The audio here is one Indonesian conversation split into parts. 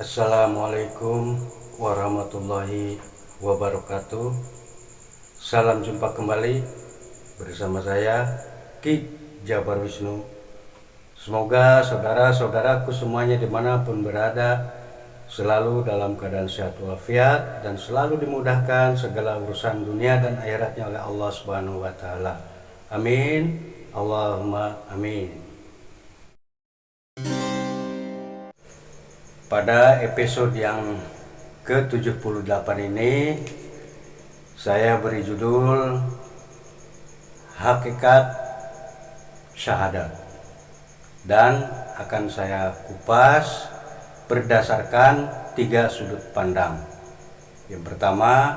Assalamualaikum warahmatullahi wabarakatuh. Salam jumpa kembali bersama saya Ki Jabar Wisnu. Semoga saudara-saudaraku semuanya dimanapun berada selalu dalam keadaan sehat walafiat dan selalu dimudahkan segala urusan dunia dan akhiratnya oleh Allah Subhanahu wa taala. Amin. Allahumma amin. Pada episode yang ke-78 ini saya beri judul Hakikat Syahadat, dan akan saya kupas berdasarkan 3 sudut pandang. Yang pertama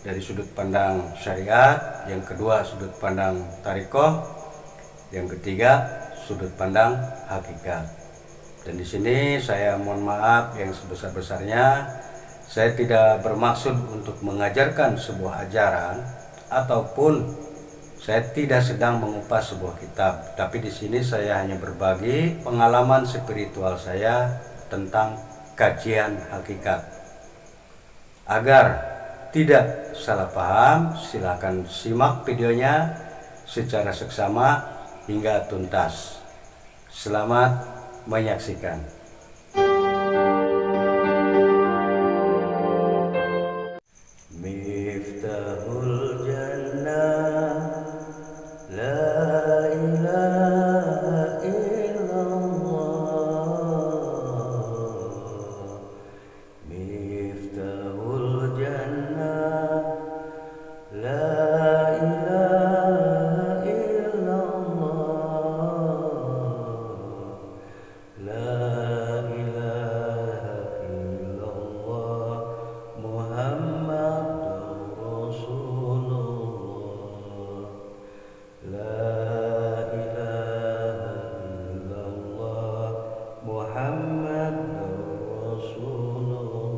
dari sudut pandang syariat, yang kedua sudut pandang tarikoh, yang ketiga sudut pandang hakikat. Dan di sini saya mohon maaf yang sebesar-besarnya, saya tidak bermaksud untuk mengajarkan sebuah ajaran ataupun saya tidak sedang mengupas sebuah kitab. Tapi di sini saya hanya berbagi pengalaman spiritual saya tentang kajian hakikat. Agar tidak salah paham, silakan simak videonya secara seksama hingga tuntas. Selamat menyaksikan. Miftahul Jannah, la ilaha illallah. Miftahul Jannah, la ilaha illallah. La ilaha illallah Muhammadur Rasulullah. La ilaha illallah Muhammadur Rasulullah.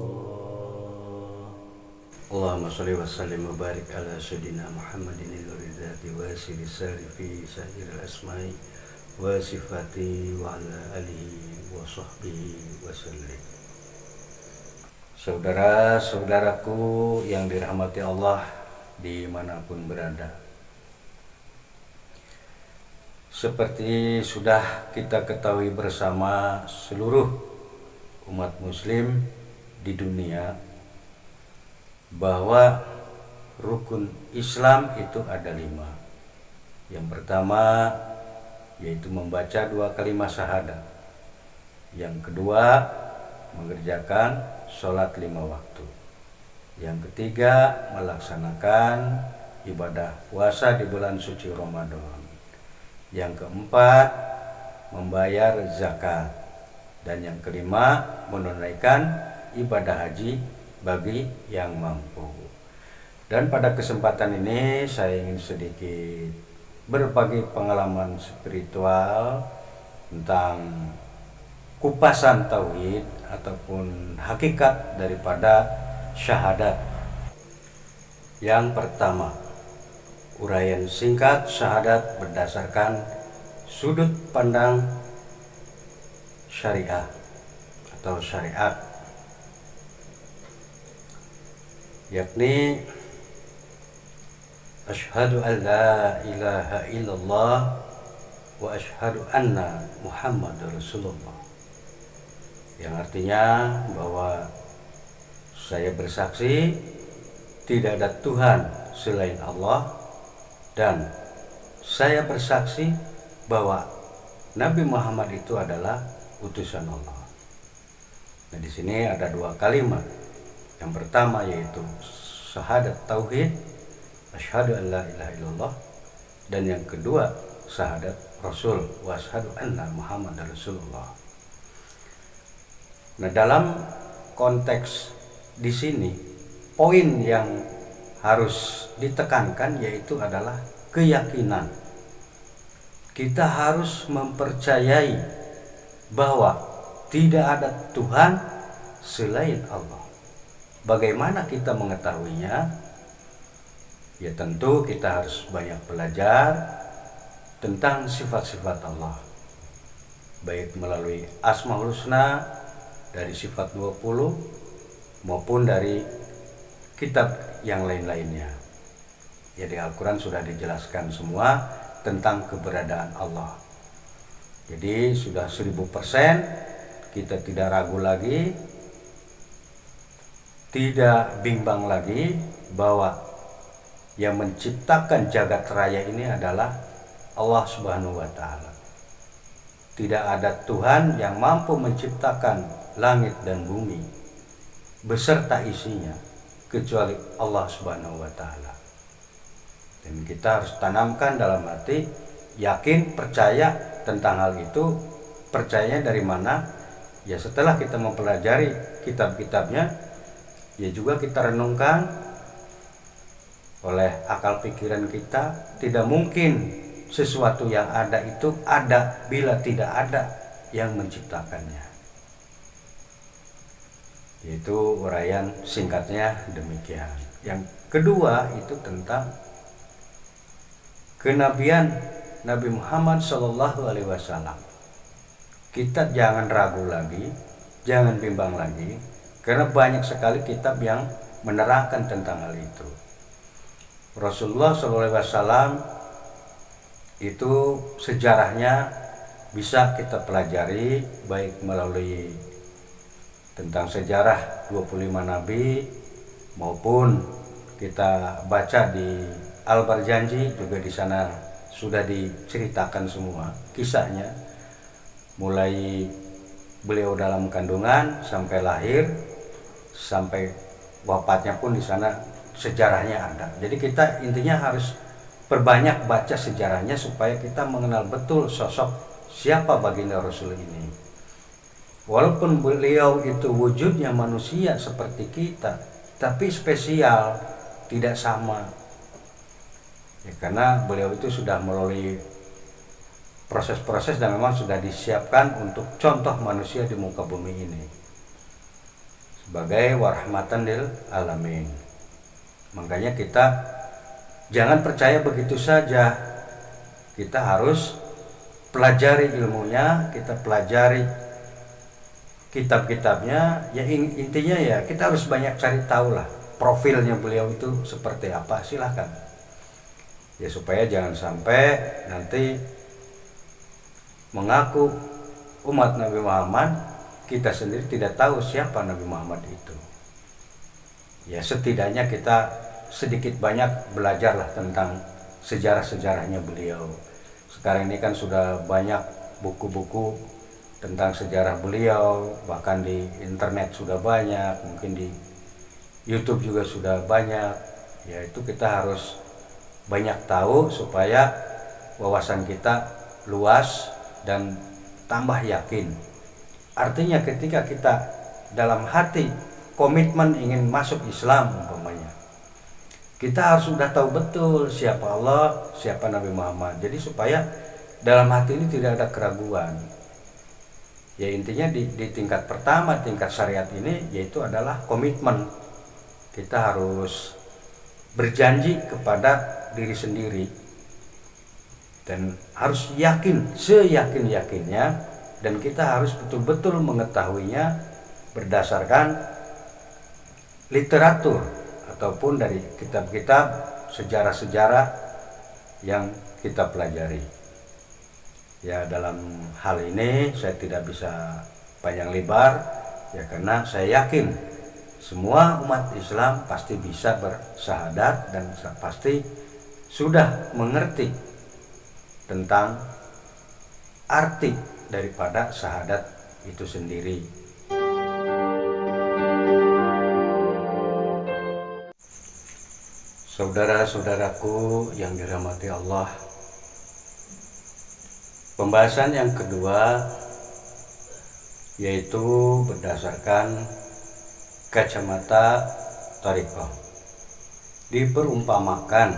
Allahumma sholli wa sallim wa barik ala sayyidina Muhammadin al-ridati wa sirri fi sahiril asma'i wa sifati wa ala alihi wa sahbihi wa sallim. Saudara-saudaraku yang dirahmati Allah dimanapun berada, seperti sudah kita ketahui bersama seluruh umat muslim di dunia, bahwa rukun Islam itu ada 5. Yang pertama yaitu membaca 2 kalimat syahadat. Yang kedua mengerjakan sholat 5 waktu. Yang ketiga melaksanakan ibadah puasa di bulan suci Ramadan. Yang keempat membayar zakat. Dan yang kelima menunaikan ibadah haji bagi yang mampu. Dan pada kesempatan ini saya ingin sedikit berbagi pengalaman spiritual tentang kupasan tauhid ataupun hakikat daripada syahadat. Yang pertama, uraian singkat syahadat berdasarkan sudut pandang syariah atau syariat, yakni asyhadu an la ilaha illallah wa asyhadu anna Muhammadar Rasulullah, yang artinya bahwa saya bersaksi tidak ada Tuhan selain Allah, dan saya bersaksi bahwa Nabi Muhammad itu adalah utusan Allah. Nah, di sini ada 2 kalimat. Yang pertama yaitu syahadat tauhid, asyhadu an la ilaha illallah, dan yang kedua syahadat Rasul, wa asyhadu anna Muhammadar Rasulullah. Nah, dalam konteks di sini poin yang harus ditekankan yaitu adalah keyakinan. Kita harus mempercayai bahwa tidak ada Tuhan selain Allah. Bagaimana kita mengetahuinya? Ya tentu kita harus banyak belajar tentang sifat-sifat Allah, baik melalui Asmaul Husna dari sifat 20 maupun dari kitab yang lain-lainnya. Ya di Al-Quran sudah dijelaskan semua tentang keberadaan Allah. Jadi sudah 1000% kita tidak ragu lagi, tidak bimbang lagi bahwa yang menciptakan jagat raya ini adalah Allah Subhanahu wa Ta'ala. Tidak ada Tuhan yang mampu menciptakan langit dan bumi beserta isinya kecuali Allah Subhanahu wa Ta'ala. Dan kita harus tanamkan dalam hati, yakin, percaya tentang hal itu. Percayanya dari mana? Ya setelah kita mempelajari kitab-kitabnya, ya juga kita renungkan oleh akal pikiran kita. Tidak mungkin sesuatu yang ada itu ada bila tidak ada yang menciptakannya. Itu uraian singkatnya demikian. Yang kedua itu tentang kenabian Nabi Muhammad SAW. Kita jangan ragu lagi, jangan bimbang lagi, karena banyak sekali kitab yang menerangkan tentang hal itu. Rasulullah SAW itu sejarahnya bisa kita pelajari baik melalui tentang sejarah 25 Nabi maupun kita baca di Al-Barjanji, juga di sana sudah diceritakan semua kisahnya, mulai beliau dalam kandungan sampai lahir sampai wafatnya pun di sana sejarahnya ada. Jadi kita intinya harus perbanyak baca sejarahnya supaya kita mengenal betul sosok siapa baginda Rasul ini. Walaupun beliau itu wujudnya manusia seperti kita, tapi spesial, tidak sama. Ya, karena beliau itu sudah melalui proses-proses dan memang sudah disiapkan untuk contoh manusia di muka bumi ini sebagai warahmatan lil alamin. Makanya kita jangan percaya begitu saja. Kita harus pelajari ilmunya, kita pelajari kitab-kitabnya. Ya intinya ya kita harus banyak cari tahu lah profilnya beliau itu seperti apa, silahkan. Ya supaya jangan sampai nanti mengaku umat Nabi Muhammad, kita sendiri tidak tahu siapa Nabi Muhammad itu. Ya setidaknya kita sedikit banyak belajarlah tentang sejarah-sejarahnya beliau. Sekarang ini kan sudah banyak buku-buku tentang sejarah beliau, bahkan di internet sudah banyak, mungkin di YouTube juga sudah banyak. Ya itu kita harus banyak tahu supaya wawasan kita luas dan tambah yakin. Artinya ketika kita dalam hati komitmen ingin masuk Islam umpamanya, kita harus sudah tahu betul siapa Allah, siapa Nabi Muhammad. Jadi supaya dalam hati ini tidak ada keraguan. Ya intinya di tingkat pertama, tingkat syariat ini, yaitu adalah komitmen. Kita harus berjanji kepada diri sendiri dan harus yakin seyakin-yakinnya, dan kita harus betul-betul mengetahuinya berdasarkan literatur ataupun dari kitab-kitab sejarah-sejarah yang kita pelajari. Ya dalam hal ini saya tidak bisa panjang lebar ya, karena saya yakin semua umat Islam pasti bisa bersyahadat dan pasti sudah mengerti tentang arti daripada syahadat itu sendiri. Saudara-saudaraku yang dirahmati Allah, pembahasan yang kedua yaitu berdasarkan kacamata thariqah. Diperumpamakan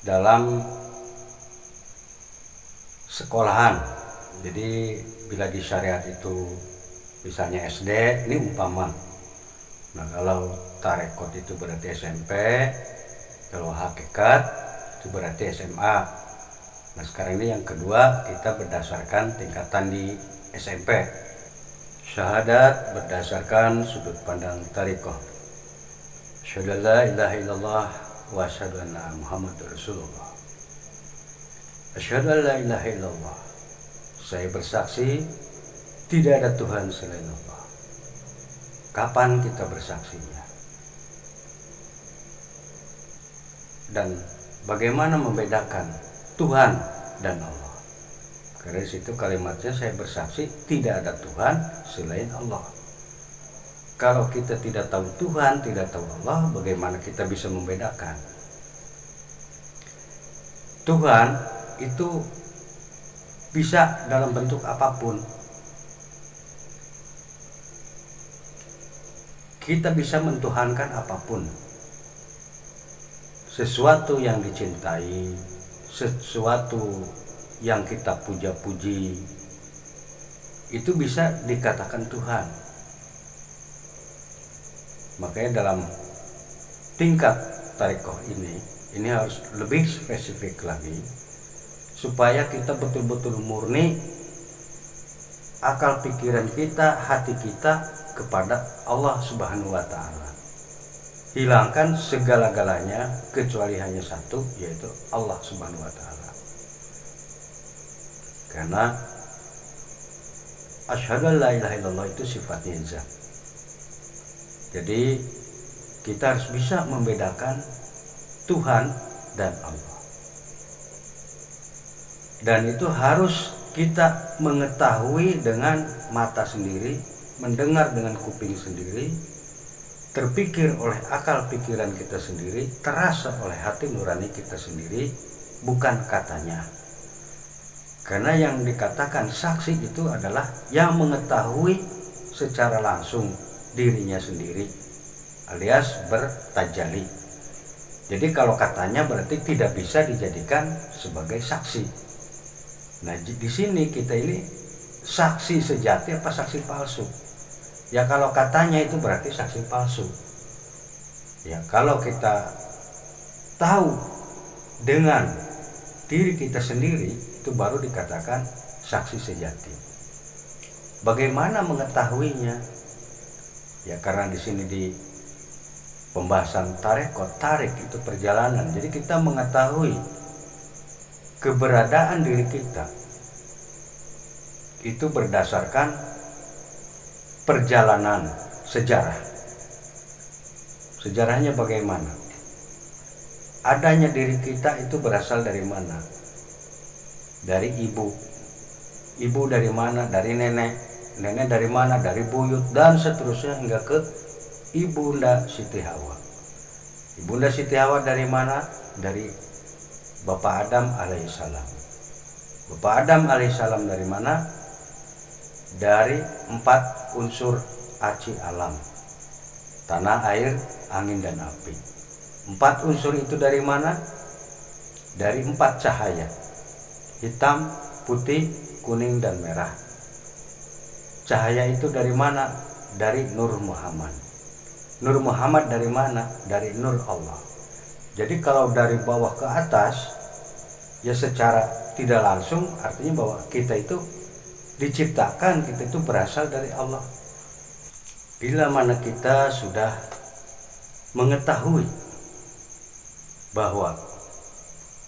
dalam sekolahan. Jadi bila di syariat itu misalnya SD, ini umpama. Nah kalau tarekot itu berarti SMP, Kalau hakikat itu berarti SMA. Nah sekarang ini yang kedua, kita berdasarkan tingkatan di SMP. Syahadat berdasarkan sudut pandang thariqah. Asyhadu an la ilaha illallah wa asyhadu anna Muhammadar Rasulullah. Asyhadu an la ilaha illallah. Saya bersaksi tidak ada Tuhan selain Allah. Kapan kita bersaksinya? Dan bagaimana membedakan Tuhan dan Allah? Karena situ kalimatnya saya bersaksi tidak ada Tuhan selain Allah. Kalau kita tidak tahu Tuhan, tidak tahu Allah, bagaimana kita bisa membedakan? Tuhan itu bisa dalam bentuk apapun. Kita bisa mentuhankan apapun. Sesuatu yang dicintai, sesuatu yang kita puja-puji, itu bisa dikatakan Tuhan. Makanya dalam tingkat thariqah ini harus lebih spesifik lagi, supaya kita betul-betul murni akal pikiran kita, hati kita kepada Allah Subhanahu wa Ta'ala. Hilangkan segala-galanya kecuali hanya satu, yaitu Allah Subhanahu wa Ta'ala. Karena asyhadu an la ilaha illallah itu sifatnya zat. Jadi kita harus bisa membedakan Tuhan dan Allah. Dan itu harus kita mengetahui dengan mata sendiri, mendengar dengan kuping sendiri, terpikir oleh akal pikiran kita sendiri, terasa oleh hati nurani kita sendiri, bukan katanya. Karena yang dikatakan saksi itu adalah yang mengetahui secara langsung dirinya sendiri, alias bertajali. Jadi kalau katanya berarti tidak bisa dijadikan sebagai saksi. Nah di sini kita ini saksi sejati apa saksi palsu? Ya kalau katanya itu berarti saksi palsu. Ya kalau kita tahu dengan diri kita sendiri, itu baru dikatakan saksi sejati. Bagaimana mengetahuinya? Ya karena di sini di pembahasan tarik itu perjalanan. Jadi kita mengetahui keberadaan diri kita itu berdasarkan perjalanan sejarah. Sejarahnya bagaimana? Adanya diri kita itu berasal dari mana? Dari ibu. Ibu dari mana? Dari nenek. Nenek dari mana? Dari buyut, dan seterusnya hingga ke Ibunda Siti Hawa. Ibunda Siti Hawa dari mana? Dari Bapak Adam alaihissalam. Bapak Adam alaihissalam dari mana? Dari 4 unsur aci alam: tanah, air, angin, dan api. 4 unsur itu dari mana? Dari 4 cahaya: hitam, putih, kuning, dan merah. Cahaya itu dari mana? Dari Nur Muhammad. Nur Muhammad dari mana? Dari Nur Allah. Jadi kalau dari bawah ke atas, ya secara tidak langsung artinya bahwa kita itu diciptakan, kita itu berasal dari Allah. Bila mana kita sudah mengetahui bahwa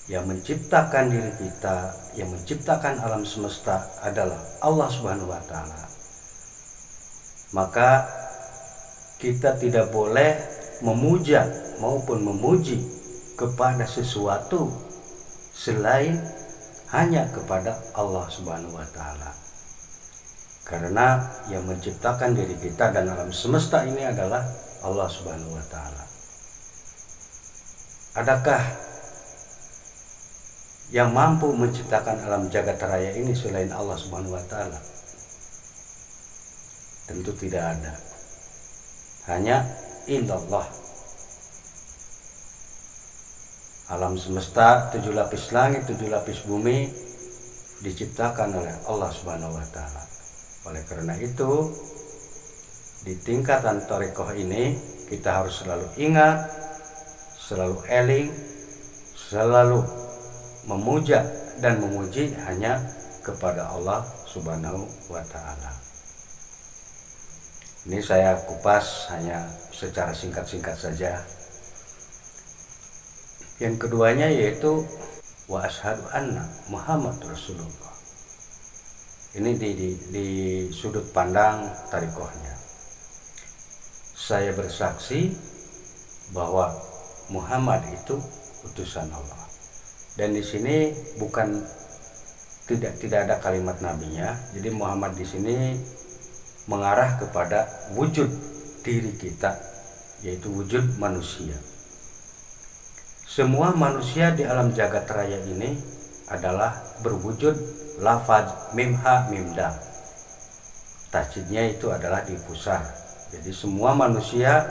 yang menciptakan diri kita, yang menciptakan alam semesta adalah Allah Subhanahu wa Ta'ala, maka kita tidak boleh memuja maupun memuji kepada sesuatu selain hanya kepada Allah Subhanahu wa Ta'ala. Karena yang menciptakan diri kita dan alam semesta ini adalah Allah Subhanahu wa Ta'ala. Adakah yang mampu menciptakan alam jagat raya ini selain Allah Subhanahu wa Ta'ala? Tentu tidak ada. Hanya illallah. Alam semesta, 7 lapis langit, 7 lapis bumi diciptakan oleh Allah Subhanahu wa Ta'ala. Oleh karena itu, di tingkatan thariqah ini kita harus selalu ingat selalu eling, selalu memuja dan memuji hanya kepada Allah Subhanahu wa Ta'ala. Ini saya kupas hanya secara singkat-singkat saja. Yang keduanya yaitu wa asyhadu anna Muhammad Rasulullah. Ini di sudut pandang tarikohnya. Saya bersaksi bahwa Muhammad itu utusan Allah. Dan di sini bukan tidak ada kalimat nabinya. Jadi Muhammad di sini mengarah kepada wujud diri kita, yaitu wujud manusia. Semua manusia di alam jagat raya ini adalah berwujud lafaz mim ha mim dal. Tasjidnya itu adalah di pusar. Jadi semua manusia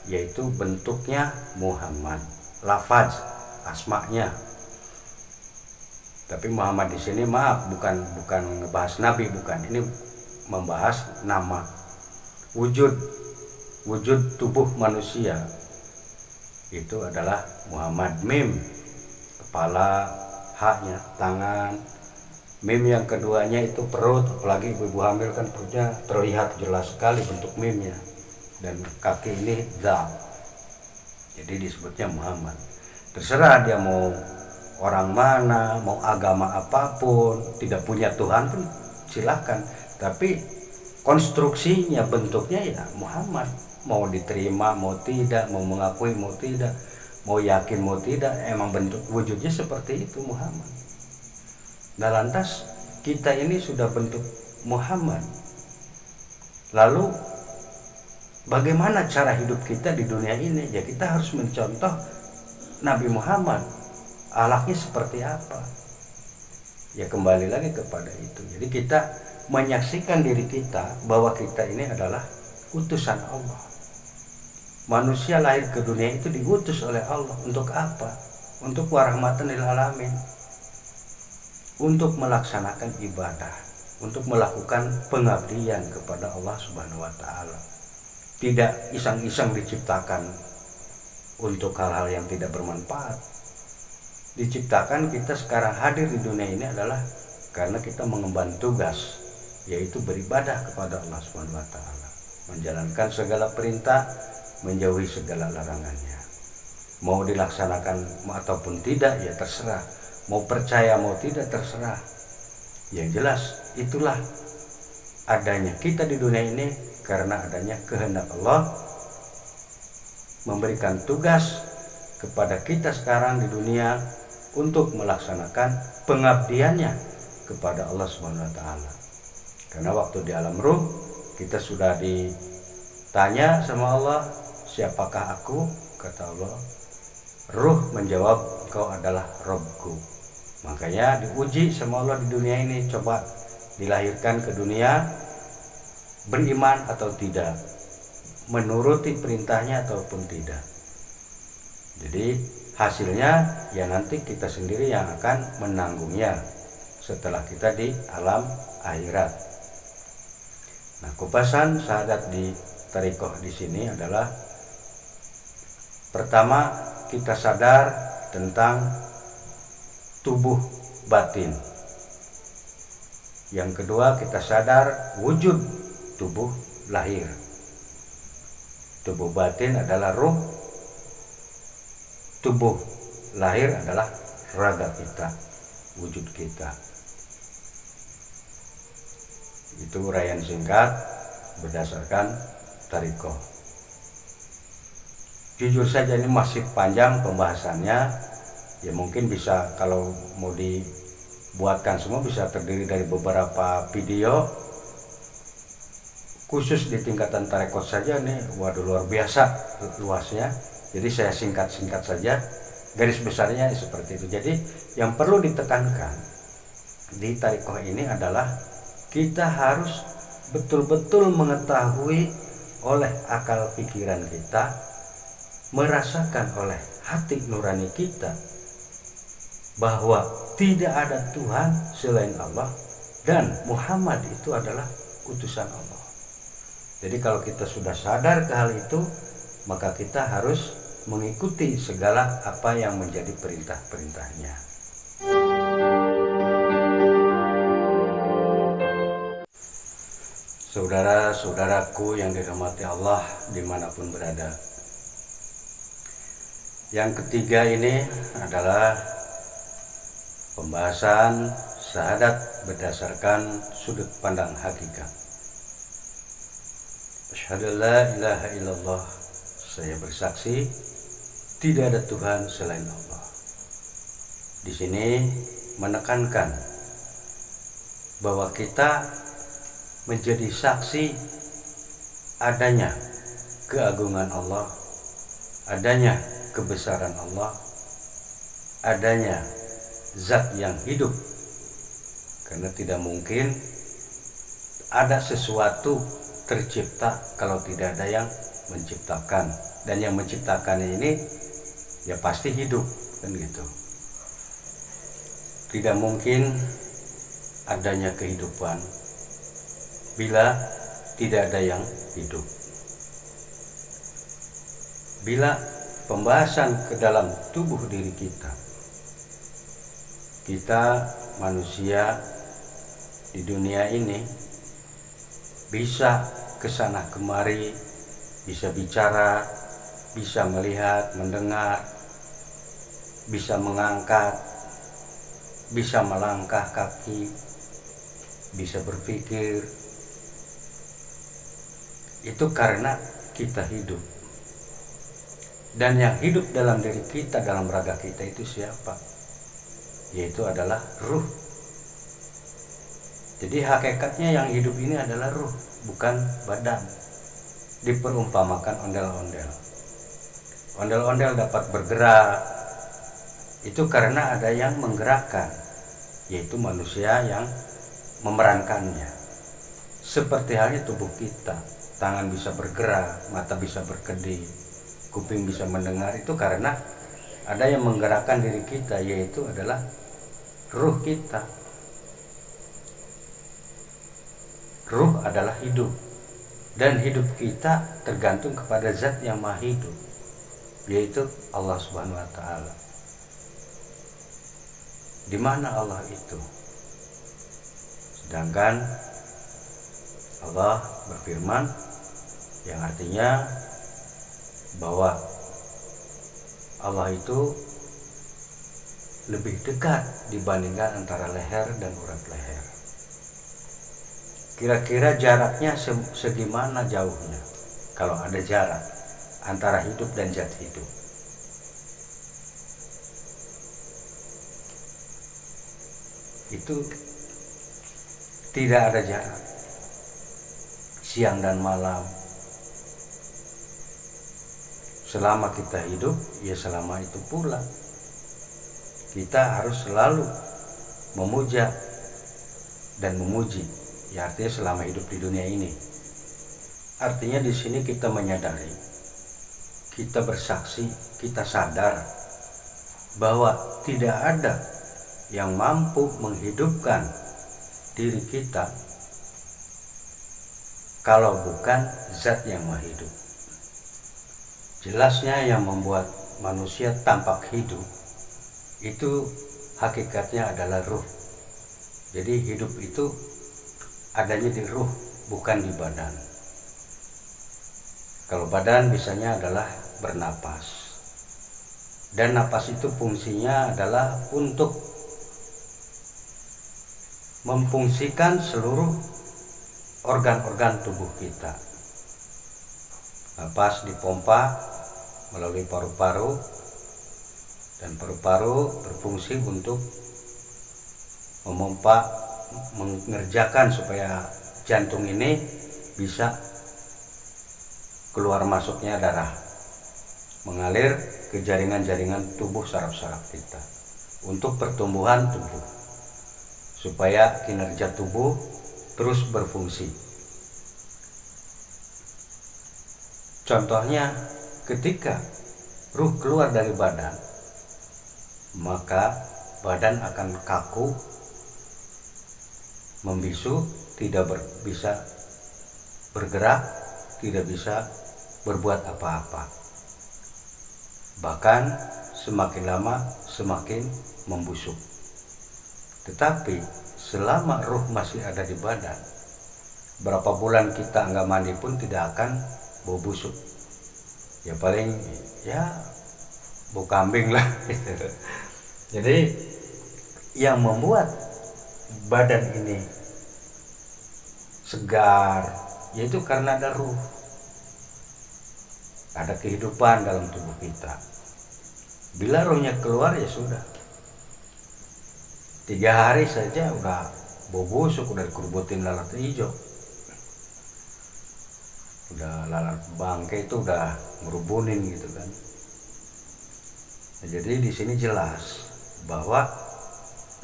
yaitu bentuknya Muhammad, lafaz asma'nya. Tapi Muhammad di sini maaf bukan ngebahas nabi, bukan. Ini membahas nama, wujud tubuh manusia itu adalah Muhammad. Mim kepala, haknya tangan, mim yang keduanya itu perut, apalagi ibu hamil kan perutnya terlihat jelas sekali bentuk mimnya, dan kaki ini zal, jadi disebutnya Muhammad. Terserah dia mau orang mana, mau agama apapun, tidak punya Tuhan pun silahkan, tapi konstruksinya, bentuknya ya Muhammad. Mau diterima mau tidak, mau mengakui mau tidak, mau yakin mau tidak, emang bentuk wujudnya seperti itu Muhammad. Nah lantas kita ini sudah bentuk Muhammad, lalu bagaimana cara hidup kita di dunia ini? Ya kita harus mencontoh Nabi Muhammad, akhlaknya seperti apa. Ya kembali lagi kepada itu. Jadi kita menyaksikan diri kita bahwa kita ini adalah utusan Allah. Manusia lahir ke dunia itu diutus oleh Allah. Untuk apa? Untuk warahmatan lil alamin, untuk melaksanakan ibadah, untuk melakukan pengabdian kepada Allah Subhanahu wa Ta'ala. Tidak iseng-iseng diciptakan untuk hal-hal yang tidak bermanfaat. Diciptakan kita sekarang hadir di dunia ini adalah karena kita mengemban tugas, yaitu beribadah kepada Allah Subhanahu wa Ta'ala, menjalankan segala perintah, menjauhi segala larangannya. Mau dilaksanakan ataupun tidak ya terserah, mau percaya mau tidak terserah. Yang jelas itulah adanya kita di dunia ini karena adanya kehendak Allah memberikan tugas kepada kita sekarang di dunia untuk melaksanakan pengabdiannya kepada Allah Subhanahu wa Ta'ala. Karena waktu di alam ruh kita sudah ditanya sama Allah, siapakah aku? Kata Allah, ruh menjawab, engkau adalah Robku. Makanya diuji sama Allah di dunia ini, coba dilahirkan ke dunia, beriman atau tidak, menuruti perintahnya ataupun tidak. Jadi hasilnya ya nanti kita sendiri yang akan menanggungnya setelah kita di alam akhirat. Nah, kupasan syahadat di tarikoh di sini adalah pertama, kita sadar tentang tubuh batin. Yang kedua, kita sadar wujud tubuh lahir. Tubuh batin adalah ruh, tubuh lahir adalah raga kita, wujud kita. Itu uraian singkat berdasarkan tarikoh. Jujur saja ini masih panjang pembahasannya, ya mungkin bisa kalau mau dibuatkan semua bisa terdiri dari beberapa video khusus di tingkatan tarekat saja nih. Waduh, luar biasa luasnya. Jadi saya singkat-singkat saja, garis besarnya seperti itu. Jadi yang perlu ditekankan di tarekat ini adalah kita harus betul-betul mengetahui oleh akal pikiran kita, merasakan oleh hati nurani kita bahwa tidak ada Tuhan selain Allah dan Muhammad itu adalah utusan Allah. Jadi kalau kita sudah sadar ke hal itu, maka kita harus mengikuti segala apa yang menjadi perintah-perintahnya. Saudara-saudaraku yang dirahmati Allah dimanapun berada. Yang ketiga ini adalah pembahasan syahadat berdasarkan sudut pandang hakikat. Asyhadu an la ilaha illallah, saya bersaksi tidak ada Tuhan selain Allah. Di sini menekankan bahwa kita menjadi saksi adanya keagungan Allah, adanya kebesaran Allah, adanya zat yang hidup. Karena tidak mungkin ada sesuatu tercipta kalau tidak ada yang menciptakan, dan yang menciptakan ini ya pasti hidup, kan gitu. Tidak mungkin adanya kehidupan bila tidak ada yang hidup. Bila pembahasan ke dalam tubuh diri kita manusia di dunia ini bisa kesana kemari, bisa bicara, bisa melihat, mendengar, bisa mengangkat, bisa melangkah kaki, bisa berpikir. Itu karena kita hidup. Dan yang hidup dalam diri kita, dalam raga kita itu siapa? Yaitu adalah ruh. Jadi hakikatnya yang hidup ini adalah ruh, bukan badan. Diperumpamakan ondel-ondel. Ondel-ondel dapat bergerak, itu karena ada yang menggerakkan, yaitu manusia yang memerankannya. Seperti halnya tubuh kita. Tangan bisa bergerak, mata bisa berkedip, kuping bisa mendengar, itu karena ada yang menggerakkan diri kita, yaitu adalah ruh kita. Ruh adalah hidup, dan hidup kita tergantung kepada zat yang maha hidup, yaitu Allah Subhanahu wa Ta'ala. Di mana Allah itu? Sedangkan Allah berfirman, yang artinya bahwa Allah itu lebih dekat dibandingkan antara leher dan urat leher. Kira-kira jaraknya segimana jauhnya kalau ada jarak antara hidup dan zat hidup? Itu tidak ada jarak. Siang dan malam, selama kita hidup, ya selama itu pula kita harus selalu memuja dan memuji. Ya artinya selama hidup di dunia ini. Artinya di sini kita menyadari, kita bersaksi, kita sadar bahwa tidak ada yang mampu menghidupkan diri kita kalau bukan zat yang maha hidup. Jelasnya yang membuat manusia tampak hidup itu hakikatnya adalah ruh. Jadi hidup itu adanya di ruh, bukan di badan. Kalau badan biasanya adalah bernapas, dan napas itu fungsinya adalah untuk memfungsikan seluruh organ-organ tubuh kita. Napas dipompa melalui paru-paru, dan paru-paru berfungsi untuk memompa, mengerjakan supaya jantung ini bisa keluar masuknya darah, mengalir ke jaringan-jaringan tubuh saraf-saraf kita untuk pertumbuhan tubuh, supaya kinerja tubuh terus berfungsi. Contohnya, ketika ruh keluar dari badan, maka badan akan kaku, membisu, tidak bisa bergerak, tidak bisa berbuat apa-apa. bahkan semakin lama semakin membusuk. Tetapi selama ruh masih ada di badan, berapa bulan kita nggak mandi pun tidak akan bau busuk. Ya paling ya bau kambing lah gitu. Jadi yang membuat badan ini segar yaitu karena ada ruh, ada kehidupan dalam tubuh kita. Bila ruhnya keluar ya sudah, 3 hari saja udah bau busuk, udah dikerubutin lalat hijau, udah lalat bangkai itu udah ngerubunin gitu kan. Nah, jadi di sini jelas bahwa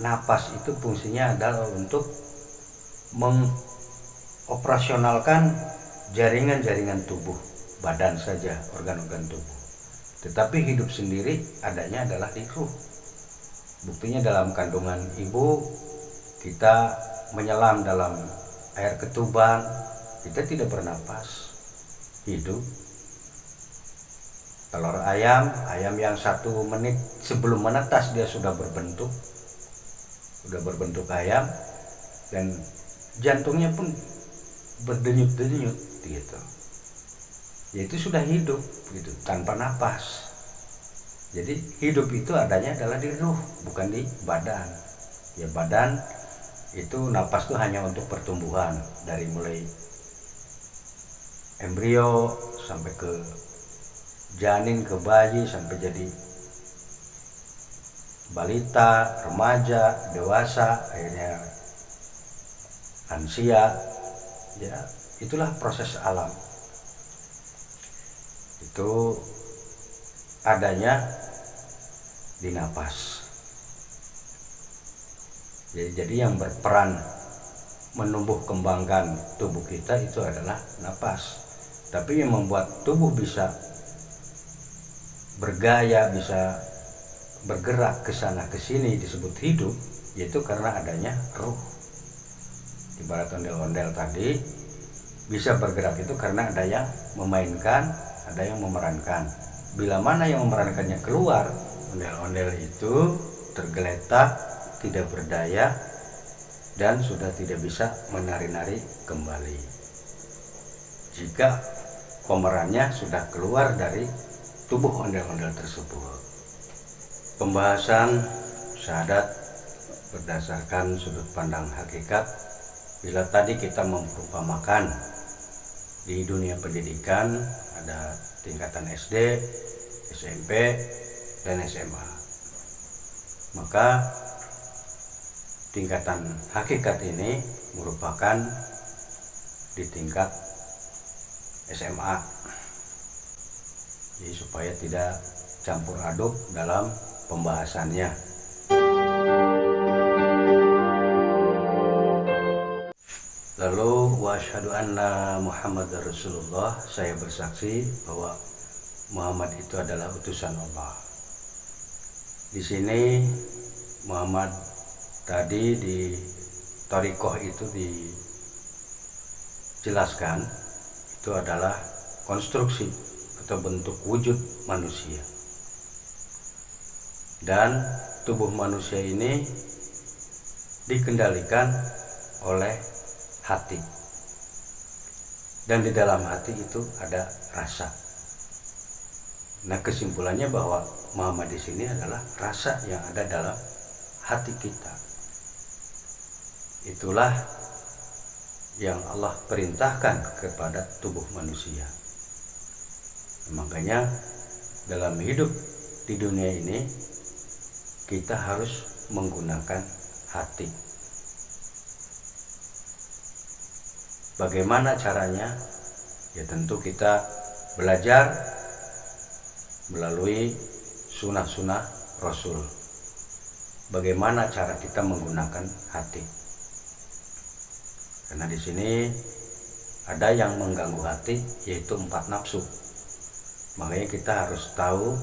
napas itu fungsinya adalah untuk mengoperasionalkan jaringan-jaringan tubuh, badan saja, organ-organ tubuh. Tetapi hidup sendiri adanya adalah di ruh. Buktinya dalam kandungan ibu kita menyelam dalam air ketuban, kita tidak bernapas, hidup. Telur ayam yang 1 menit sebelum menetas dia sudah berbentuk ayam, dan jantungnya pun berdenyut-denyut gitu. Yaitu sudah hidup gitu tanpa napas. Jadi hidup itu adanya adalah di ruh, bukan di badan. Ya badan itu napas itu hanya untuk pertumbuhan, dari mulai embrio sampai ke janin, ke bayi, sampai jadi balita, remaja, dewasa, akhirnya lansia. Ya itulah proses alam. Itu adanya di napas. Jadi yang berperan menumbuh kembangkan tubuh kita itu adalah napas. Tapi yang membuat tubuh bisa bergaya, bisa bergerak ke sana ke sini disebut hidup, yaitu karena adanya ruh. Ibarat ondel-ondel tadi bisa bergerak itu karena ada yang memainkan, ada yang memerankan. Bila mana yang memerankannya keluar, ondel-ondel itu tergeletak, tidak berdaya, dan sudah tidak bisa menari-nari kembali. Jika pemerannya sudah keluar dari tubuh ondel-ondel tersebut. Pembahasan syahadat berdasarkan sudut pandang hakikat. Bila tadi kita memperumpamakan di dunia pendidikan ada tingkatan SD, SMP, dan SMA, maka tingkatan hakikat ini merupakan di tingkat SMA. Jadi supaya tidak campur aduk dalam pembahasannya. Lalu wa asyhadu anna Muhammadar Rasulullah, saya bersaksi bahwa Muhammad itu adalah utusan Allah. Di sini Muhammad tadi di Thariqah itu dijelaskan itu adalah konstruksi atau bentuk wujud manusia. Dan tubuh manusia ini dikendalikan oleh hati. Dan di dalam hati itu ada rasa. Nah, kesimpulannya bahwa Muhammad di sini adalah rasa yang ada dalam hati kita. Itulah yang Allah perintahkan kepada tubuh manusia. Makanya dalam hidup di dunia ini kita harus menggunakan hati. Bagaimana caranya? Ya tentu kita belajar melalui sunnah-sunnah Rasul. Bagaimana cara kita menggunakan hati? Karena di sini ada yang mengganggu hati, yaitu 4 nafsu. Makanya kita harus tahu,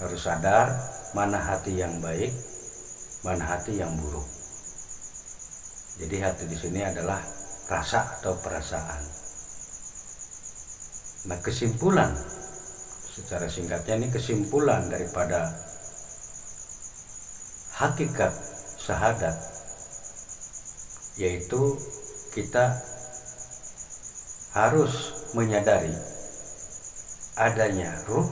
harus sadar mana hati yang baik, mana hati yang buruk. Jadi hati di sini adalah rasa atau perasaan. Nah, kesimpulan secara singkatnya ini kesimpulan daripada hakikat syahadat, yaitu kita harus menyadari adanya ruh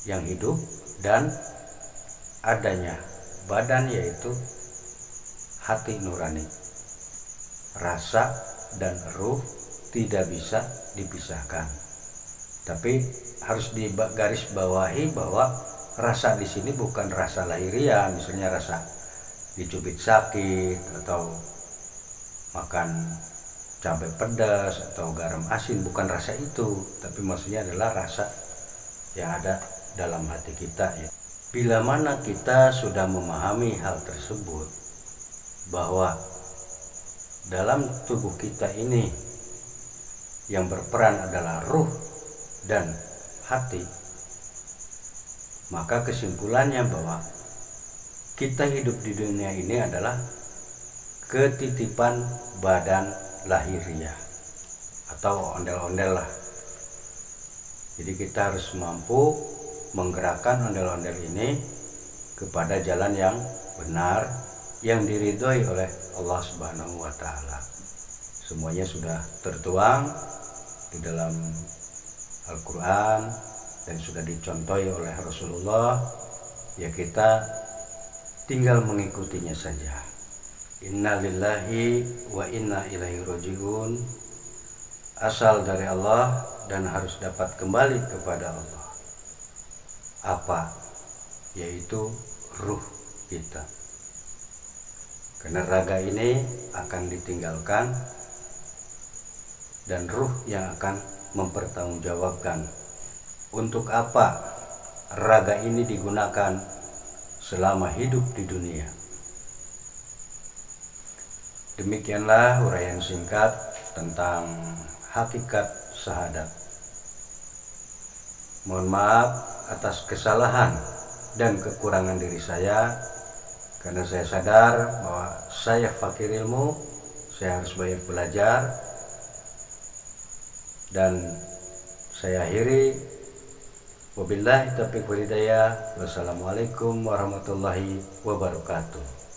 yang hidup dan adanya badan, yaitu hati nurani. Rasa dan ruh tidak bisa dipisahkan. Tapi harus digarisbawahi bahwa rasa di sini bukan rasa lahiriah, misalnya rasa dicubit sakit atau makan cabai pedas atau garam asin, bukan rasa itu, tapi maksudnya adalah rasa yang ada dalam hati kita ya. Bila mana kita sudah memahami hal tersebut, bahwa dalam tubuh kita ini yang berperan adalah ruh dan hati, maka kesimpulannya bahwa kita hidup di dunia ini adalah ketitipan badan lahiriah atau ondel-ondel lah. Jadi kita harus mampu menggerakkan ondel-ondel ini kepada jalan yang benar, yang diridhoi oleh Allah Subhanahu wa Ta'ala. Semuanya sudah tertuang di dalam Al-Quran dan sudah dicontohi oleh Rasulullah, ya kita tinggal mengikutinya saja. Inna lillahi wa inna ilaihi raji'un, asal dari Allah dan harus dapat kembali kepada Allah. Apa? Yaitu ruh kita. Karena raga ini akan ditinggalkan dan ruh yang akan mempertanggungjawabkan untuk apa raga ini digunakan selama hidup di dunia. Demikianlah uraian singkat tentang hakikat syahadat. Mohon maaf atas kesalahan dan kekurangan diri saya, karena saya sadar bahwa saya fakir ilmu, saya harus banyak belajar, dan saya akhiri. Wabillahi taufiq wal hidayah. Wassalamualaikum warahmatullahi wabarakatuh.